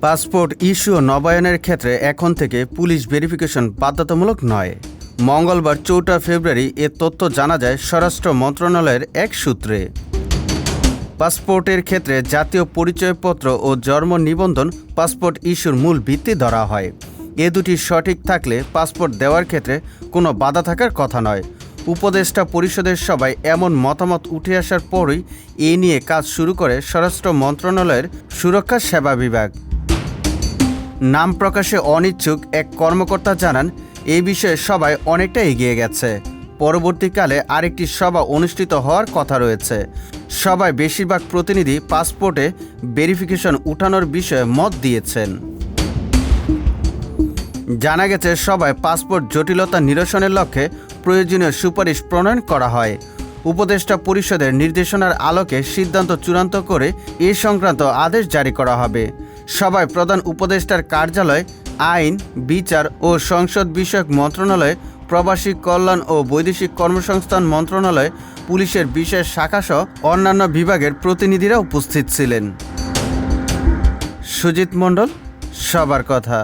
Passport issue ও নবায়নের ক্ষেত্রে এখন থেকে পুলিশ ভেরিফিকেশন বাধ্যতামূলক নয়। মঙ্গলবার ৪ ফেব্রুয়ারি এ তথ্য জানা যায় স্বরাষ্ট্র মন্ত্রণালয়ের এক সূত্রে। পাসপোর্টের ক্ষেত্রে জাতীয় পরিচয়পত্র ও জন্ম নিবন্ধন পাসপোর্ট ইস্যুর মূল ভিত্তি ধরা হয়। এ দুটি সঠিক থাকলে পাসপোর্ট দেওয়ার ক্ষেত্রে কোনো বাধা থাকার কথা নয়। উপদেষ্টা পরিষদের সভায় এমন মতামত উঠে আসার পরই এ নিয়ে কাজ শুরু করে স্বরাষ্ট্র মন্ত্রণালয়ের সুরক্ষা সেবা বিভাগ। নাম প্রকাশে অনিচ্ছুক এক কর্মকর্তা জানান, এই বিষয়ে সবাই অনেকটা এগিয়ে গেছে। পরবর্তীকালে আরেকটি সভা অনুষ্ঠিত হওয়ার কথা রয়েছে। সভায় বেশিরভাগ প্রতিনিধি পাসপোর্টে ভেরিফিকেশন উঠানোর বিষয়ে মত দিয়েছেন। জানা গেছে সভায় পাসপোর্ট জটিলতা নিরসনের লক্ষ্যে প্রয়োজনীয় সুপারিশ প্রণয়ন করা হয়। উপদেষ্টা পরিষদের নির্দেশনার আলোকে সিদ্ধান্ত চূড়ান্ত করে এ সংক্রান্ত আদেশ জারি করা হবে। সভায় প্রধান উপদেষ্টার কার্যালয়, আইন, বিচার ও সংসদ বিষয়ক মন্ত্রণালয়, প্রবাসী কল্যাণ ও বৈদেশিক কর্মসংস্থান মন্ত্রণালয়, পুলিশের বিশেষ শাখাসহ অন্যান্য বিভাগের প্রতিনিধিরা উপস্থিত ছিলেন। সুজিত মণ্ডল, সবার কথা।